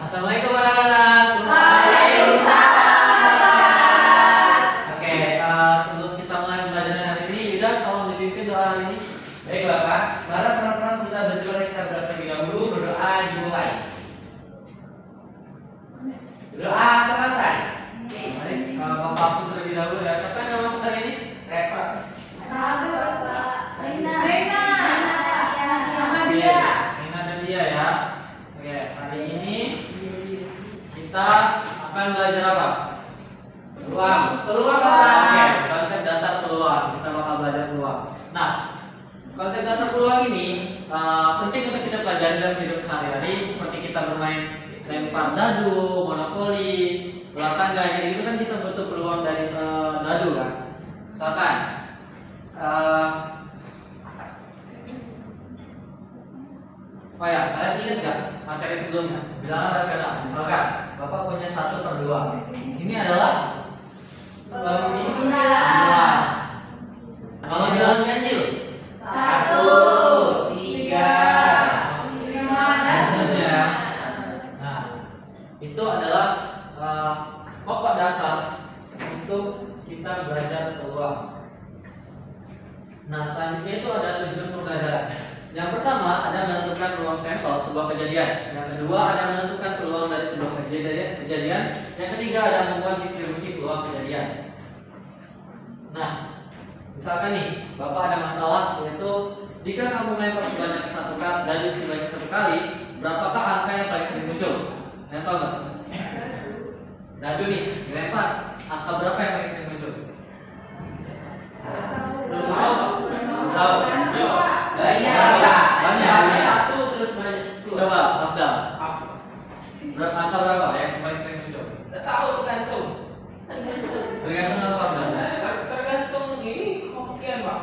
Assalamualaikum anak-anak. Oke, sebelum kita mulai pembelajaran hari ini, Yuda tolong dipimpin doa hari ini. Baik Bapak, para teman-teman kita berdoa, kita terlebih dahulu berdoa dimulai. Doa selesai. Mari Bapak langsung terlebih dahulu ya. Siapa yang masuk hari ini? Reva. Rina dan dia ya. Oke, hari ini kita akan belajar apa? Peluang. Peluang Oke, Bapak. konsep dasar peluang. Kita bakal belajar peluang. Nah, konsep dasar peluang ini penting untuk kita pelajari dalam hidup sehari-hari, seperti kita bermain lempar dadu, monopoli, bola tangga, jadi gitu kan kita butuh peluang dari dadu kan. Misalkan oh ya, kalian ingat nggak materi sebelumnya? Bilangan rasional. Misalkan Bapak punya 1/2. Ini adalah pembilangan. Kalau bilangan ganjil, 1, 3, dan seterusnya. Nah, itu adalah pokok dasar untuk kita belajar peluang. Nah, selanjutnya itu ada tujuan pembelajaran. Yang pertama ada menentukan peluang sampel sebuah kejadian. Yang kedua ada menentukan peluang dari sebuah kejadian. Yang ketiga ada membuat distribusi peluang kejadian. Nah, misalkan nih, Bapak ada masalah, yaitu jika kamu melempar sebanyak 1 kali, dadu sebanyak 1 kali, berapakah angka yang paling sering muncul? Kalian tahu nggak? Dadu nih, dilempar, angka berapa yang paling sering muncul? Belum tahu? Tahu? Banyak. Satu terus banyak. Coba, Abdal. Berapa angka berapa yang paling sering muncul? Nggak tahu, tergantung. Tergantung apa, Abdal? Tergantung ini kokian Pak.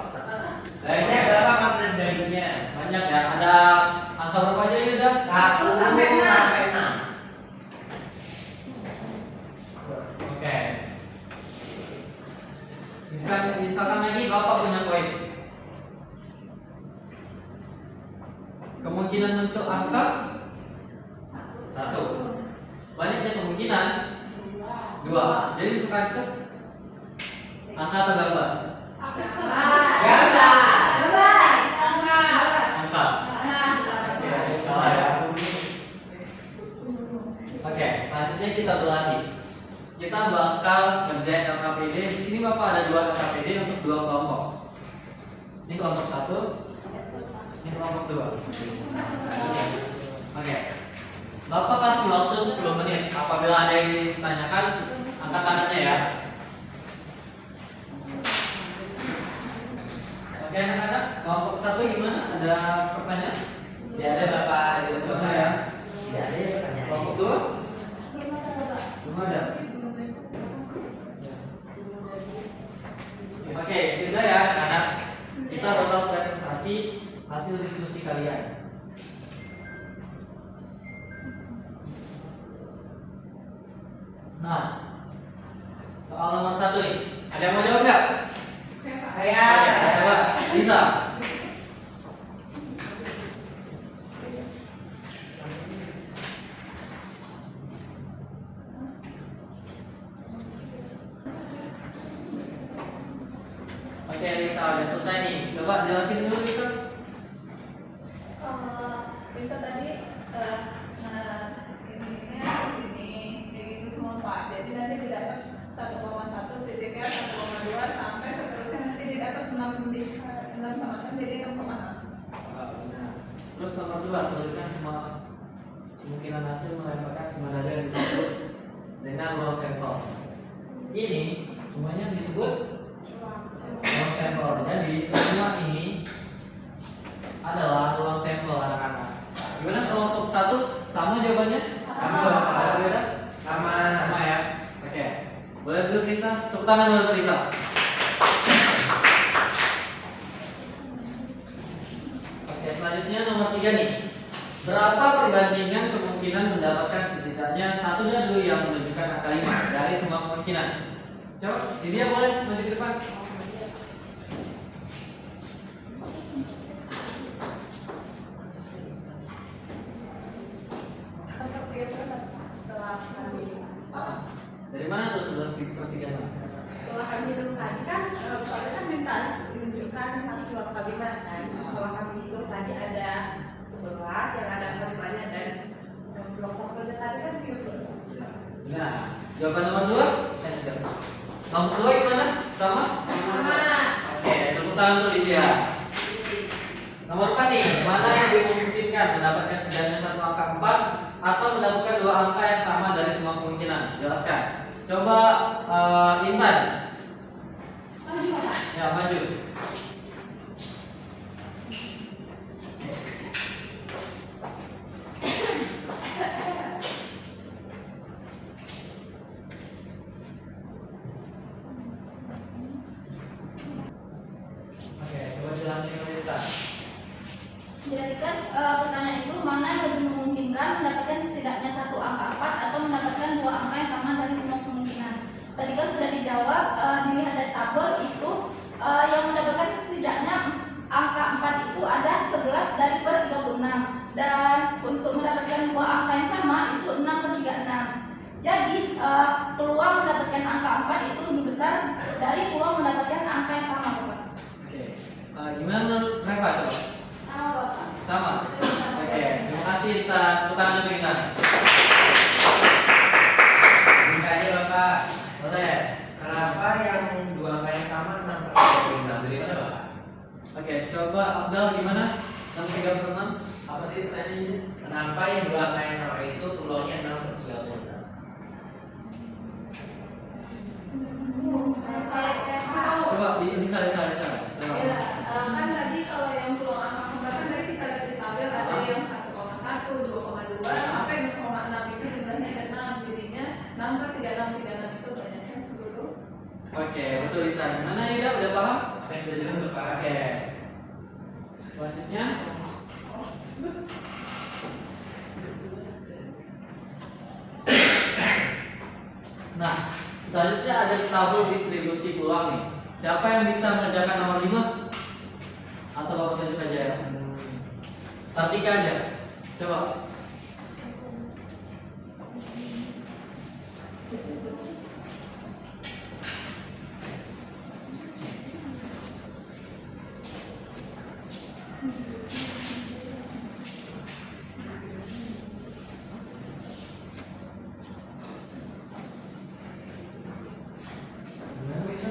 Banyak berapa mas dadunya? Banyak ya. Ada angka berapa aja Yuda? 1 sampai 6. Oke. Misalkan lagi Bapak punya koin. Kemungkinan muncul angka 1. Banyaknya kemungkinan 2. Jadi misalkan angka atau gambar? Gambar. Angka. Oke, salah ya. Oke, selanjutnya kita berlatih. Kita bakal ngerjain LKPD. Di sini Bapak ada 2 LKPD untuk 2 kelompok. Ini kelompok 1, ini kelompok 2. Oke. Bapak kasih waktu 10 menit. Apabila ada yang ditanyakan, angkat tangannya ya. Oke anak-anak, kelompok 1 gimana? Ada pertanyaan? Ya ada Bapak, ada Belum ada ya? Ya ada ya pertanyaan. Kelompok 2? Belum ada. Oke, sudah ya anak-anak. Kita bakal presentasi hasil diskusi kalian. Nah, soal nomor 1 nih. Ada yang mau jawab nggak? Saya. Coba, bisa. Oke, Lisa, udah selesai nih. Coba jelasin dulu, Lisa. Bisa tadi ininya sini kayak gitu semua Pak. Jadi nanti didapat 1,1 titiknya 1,2 sampai seterusnya nanti didapat 6 sama 6 jadi 6,6. Terus nomor 2, tuliskan semua kemungkinan hasil melemparkan semua dada yang disebut dengan ruang sampel. Ini semuanya disebut ruang sampel. Jadi semua ini adalah ruang sampel anak-anak. Gimana kelompok 1? Sama jawabannya? Sama. Ada beda? Sama. Sama ya. Oke. Boleh duduk Lisa? Tepuk tangan dulu untuk Lisa. Oke, selanjutnya nomor 3 nih. Berapa perbandingan kemungkinan mendapatkan setidaknya 1 dadu yang menunjukkan angka 5 dari semua kemungkinan? Coba, dia boleh maju ke depan. Dari mana tuh 11/36? Setelah kami hitung tadi kan, soalnya kan minta ditunjukkan satu angka lima kan. Setelah kami hitung tadi ada 11 yang ada angka limanya dan blok sampelnya tadi kan 30. Nah, jawaban nomor 2? Nomor 2 gimana? Sama? Sama. Oke, tepuk tangan untuk Lydia. Nomor 4 nih, mana yang dimungkinkan mendapatkan setidaknya satu angka 4 atau mendapatkan dua angka yang sama dari semua kemungkinan? Jelaskan. Coba Intan. Maju Pak. Ya, maju. Oke, coba jelasin ke Intan. Jadi kan pertanyaan itu mana yang lebih memungkinkan mendapatkan setidaknya satu angka 4 atau mendapatkan dua angka yang sama dari semua kemungkinan. Tadi kan sudah dijawab, dilihat dari tabel itu yang mendapatkan setidaknya angka 4 itu ada 11 dari per 36 dan untuk mendapatkan dua angka yang sama itu 6 per 36. Jadi peluang mendapatkan angka 4 itu lebih besar dari peluang mendapatkan angka yang sama Bapak. Oke, gimana menurut Reva coba? Sama Bapak. Sama? Oke, terima kasih Intan. Tepuk tangan untuk Intan. Bisa aja Bapak. Boleh. Kenapa yang dua angka yang sama 6/36? Dari mana Bapak? Oke, coba Abdal gimana? 6/36? Apa tadi pertanyaannya? Kenapa yang dua angka yang sama itu peluangnya 6/36? Coba bisa. Coba. Ya, kan tadi kalau yang peluang angka kembar kan tadi kita lihat di tabel ada yang 1,1, 2,2 sampai 0,6 itu jumlahnya ada 6, jadinya 6 per 36 itu banyaknya 10. Oke, betul Lisa. Gimana Ida? Udah paham? Oke, sudah jelas Bapak. Oke. Selanjutnya. Nah, selanjutnya ada tabel distribusi peluang nih. Siapa yang bisa mengerjakan nomor 5? Atau Bapak tunjuk aja ya? Sartika aja. Coba. Gimana bisa?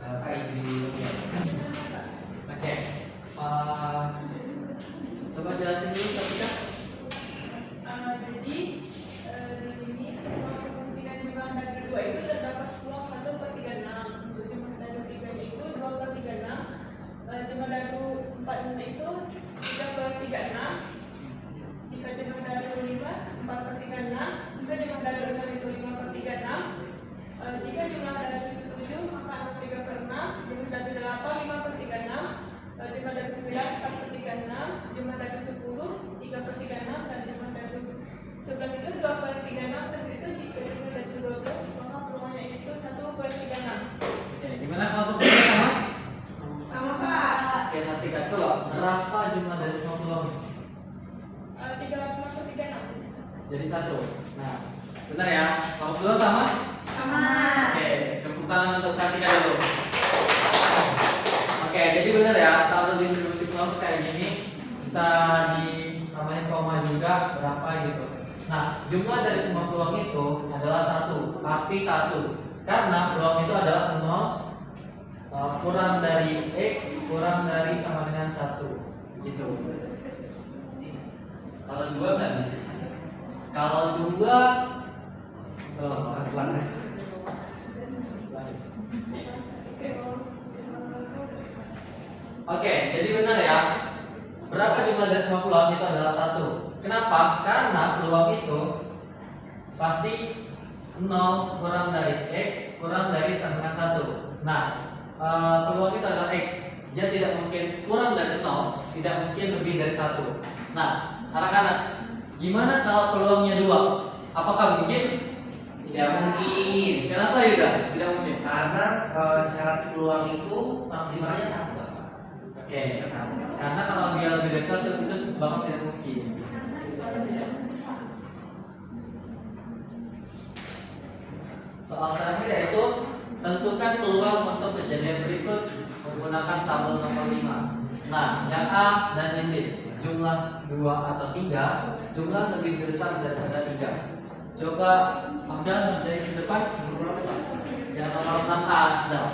Bapak izin dulu ya. Oke. Coba jelasin dulu Sartika. Jadi di sini kemungkinan jumlah dari dua itu terdapat peluang 1/36. Untuk jumlah dari 3 itu 2/36. Jumlah dari 4 itu 3/36. Jika jumlah dari 5 4/36. Jika jumlah dari 6 itu 5/36. Jika jumlah dari 7 maka 3/6. Jumlah dari 8 5/36. Jumlah dari 9 4/36. Jumlah dari 10 3/36 dan jumlah dari 11 itu 2/36 dan itu jika jumlah dari 12 maka peluangnya itu 1/36. Oke, gimana kalau perbedaan sama? Sama Pak. Oke, Sartika coba. Berapa jumlah dari semua peluang? 3/36. Jadi 1. Nah, benar ya. Nomor 2 sama? Sama. Oke, tepuk tangan untuk Sartika dulu. Oke, jadi benar ya, tabel distribusi peluang kayak gini bisa dinamain koma juga berapa gitu. Nah, jumlah dari semua peluang itu adalah 1, pasti 1. Karena peluang itu adalah 0 kurang dari X kurang dari sama dengan 1 gitu. Kalau dua nggak bisa. Kalau 2 pelan-pelan. Oke, jadi benar ya. Berapa jumlah dari semua peluang itu adalah 1. Kenapa? Karena peluang itu pasti 0 kurang dari X kurang dari sama dengan 1. Nah, peluang itu adalah X. Dia tidak mungkin kurang dari 0, tidak mungkin lebih dari 1. Nah, anak-anak, gimana kalau peluangnya 2? Apakah mungkin? Tidak mungkin. Kenapa Yuda? Tidak mungkin. Karena syarat peluang itu maksimalnya 1 Bapak. Oke, karena kalau dia lebih dari 1 itu bakal tidak mungkin. Soal terakhir yaitu tentukan peluang untuk kejadian berikut menggunakan tabel nomor 5. Nah, yang A dan yang B, jumlah 2 atau 3, jumlah lebih besar daripada 3. Coba Abdal menjadi ke depan, yang nomor 6 A, Abdal.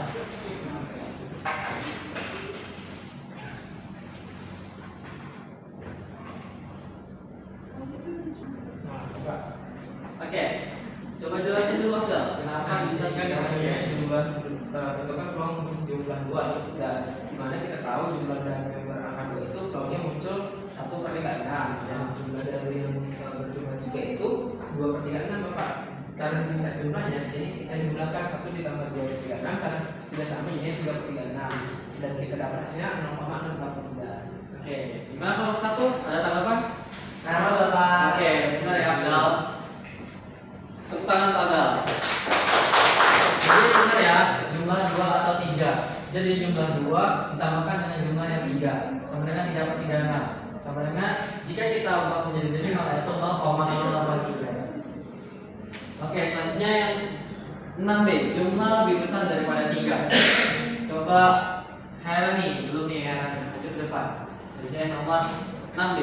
Oke, coba jelasin dulu Abdal, kenapa bisa kan namanya jumlah tentukan peluang jumlah 2 atau 3, dimana kita tahu jumlah dari member angka 2 itu peluangnya muncul 1 per 36, dan jumlah dari yang berjumlah 3 itu 2 per 36 Bapak. Karena singkat jumlahnya di sini kita jumlahkan 1 ditambah 2 per 36 karena tidak sama ini 3 per 36 dan kita dapat hasilnya 0,683. Oke, gimana kalau 1? Ada tanggapan? Sama Bapak. Oke, benar ya Abdal. Tepuk tangan Pak Abdal. Jadi benar ya, jumlah 2 atau 3. Jadi jumlah 2 ditambahkan dengan jumlah yang 3 sama dengan 3 per 36. Sama dengan jika kita ubah menjadi desimal yaitu 0,083. Oke, selanjutnya yang 6B, jumlah lebih besar daripada 3. Coba Herani dulu nih, Herani maju ke depan. Jadi yang nomor 6B.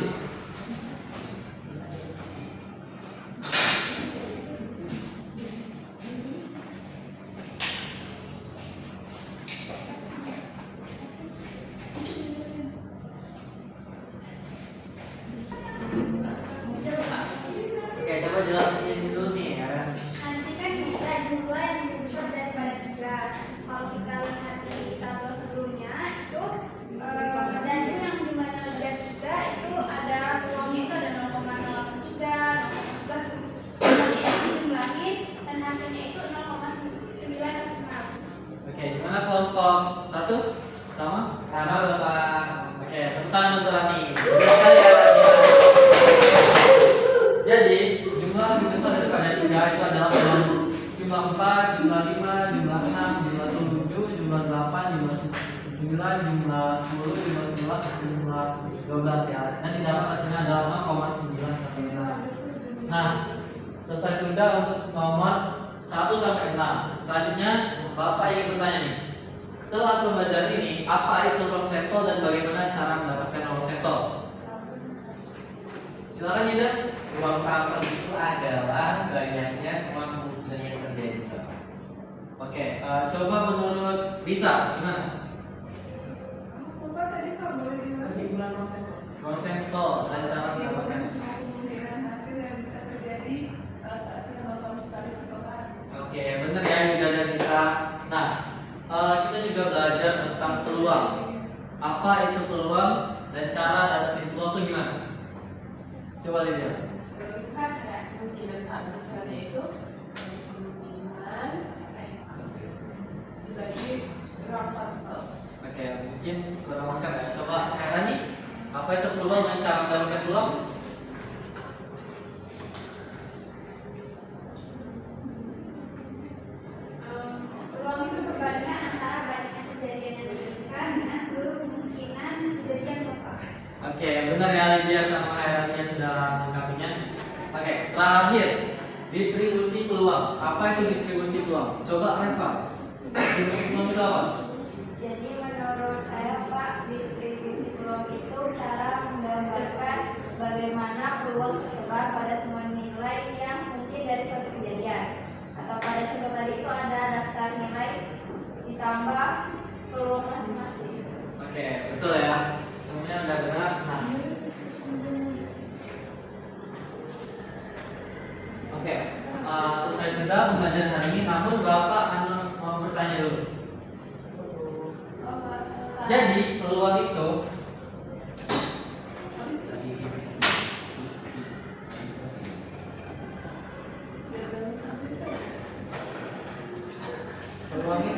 Oke, coba jelasin dulu nih ya. Nanti kan kita jumlah yang lebih besar daripada 3. Kalau kita lihat di tabel sebelumnya itu dan itu yang jumlahnya lebih dari 3 itu ada peluangnya itu ada 0,083 plus kemudian dijumlahin dan hasilnya itu 0,916. Oke, gimana kelompok 1? Sama? Sama Bapak. Oke, tepuk tangan untuk Rani. Benar sekali ya, Rani. Jadi, jumlah lebih besar daripada 3 itu adalah jumlah 4, jumlah 5, jumlah 6, jumlah 7, jumlah 8, jumlah 9, jumlah 10, jumlah 11, jumlah 12 ya. Dan didapat hasilnya adalah 0,9 sampai 6. Nah, selesai sudah untuk nomor 1 sampai 6. Selanjutnya, Bapak ingin bertanya nih. Setelah pembelajaran ini, apa itu ruang sampel dan bagaimana cara mendapatkan ruang sampel? Silakan Yuda. Ruang sampel itu adalah banyaknya semua kemungkinan yang terjadi. Oke, coba menurut Lisa gimana? Bapak tadi nggak boleh Kesimpulan ruang sampel. Ruang sampel dan cara mendapatkan. kemungkinan hasil yang bisa terjadi saat kita melakukan sekali percobaan. Oke, benar ya Yuda dan Lisa. Nah, kita juga belajar tentang peluang. Apa itu peluang dan cara dapetin peluang itu gimana? Coba lihat. Kan ada kemungkinan misalnya itu kemungkinan jadi ruang sampel. Oke, mungkin kurang lengkap ya. Coba Herani, apa itu peluang dan cara mendapatkan peluang? Peluang itu berbanding antara banyaknya kejadian yang diinginkan dengan seluruh kemungkinan kejadian Bapak. Oke, benar ya Lydia sama Herani yang sudah melengkapinya. Oke, terakhir distribusi peluang. Apa itu distribusi peluang? Coba Reva. Distribusi peluang itu apa? Jadi menurut saya Pak, distribusi peluang itu cara menggambarkan bagaimana peluang tersebar pada semua nilai yang mungkin dari suatu kejadian. Atau pada contoh tadi itu ada daftar nilai ditambah peluang masing-masing. Oke, betul ya. Semuanya udah benar. Nah, oke, selesai sudah pembelajaran hari ini. Namun Bapak mau bertanya dulu. Jadi peluang itu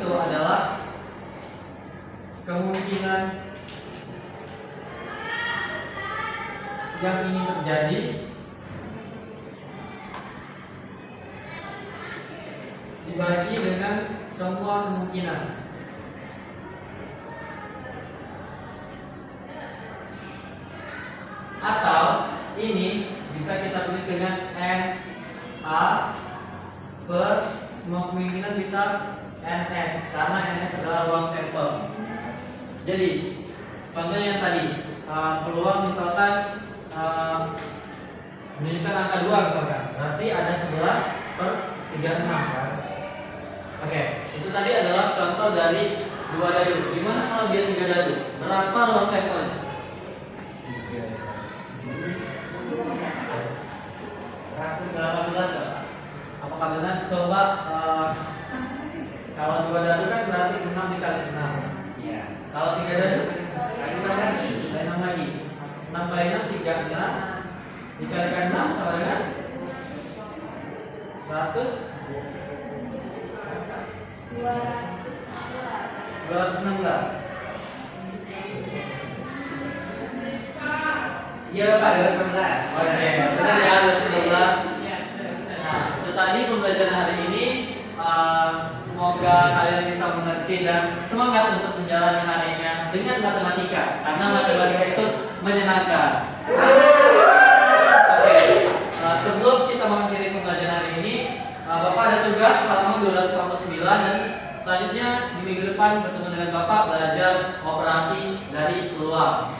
adalah kemungkinan yang ingin terjadi dibagi dengan semua kemungkinan. Atau ini bisa kita tulis dengan N A per semua kemungkinan bisa NS karena NS adalah ruang sampel. Jadi contohnya yang tadi peluang misalkan menunjukkan angka 2 misalkan, berarti ada 11/36 kan? Oke, itu tadi adalah contoh dari 2 dadu. Gimana kalau dia 3 dadu? Berapa ruang sampelnya? 118. Apakah benar? Coba kalau 2 dadu kan berarti 6 dikali 6. Iya. Kalau 3 dadu? Kali 6 lagi. Kali 6 lagi. 6 kali 6 36 dikalikan 6 sama dengan 100 216. Iya Bapak, 211. Oke, benar ya 216. Nah, itu tadi pembelajaran hari ini. Semoga kalian bisa mengerti dan semangat untuk menjalani harinya dengan matematika karena matematika itu menyenangkan. Oke, sebelum kita mengakhiri pembelajaran hari ini, Bapak ada tugas selama 249 dan selanjutnya di minggu depan bertemu dengan Bapak belajar operasi dari peluang.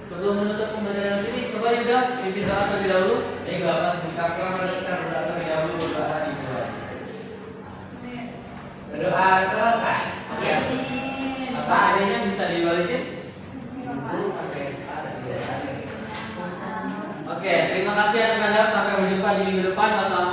Sebelum menutup pembelajaran ini, coba Yuda pimpin doa terlebih dahulu. Baik Bapak, sebutkan kita berdoa terlebih dahulu berdoa di doa. Berdoa selesai. Oke. Apa adanya bisa dibalikin? Oke, terima kasih anak-anak. Sampai berjumpa di minggu depan. Wassalamualaikum.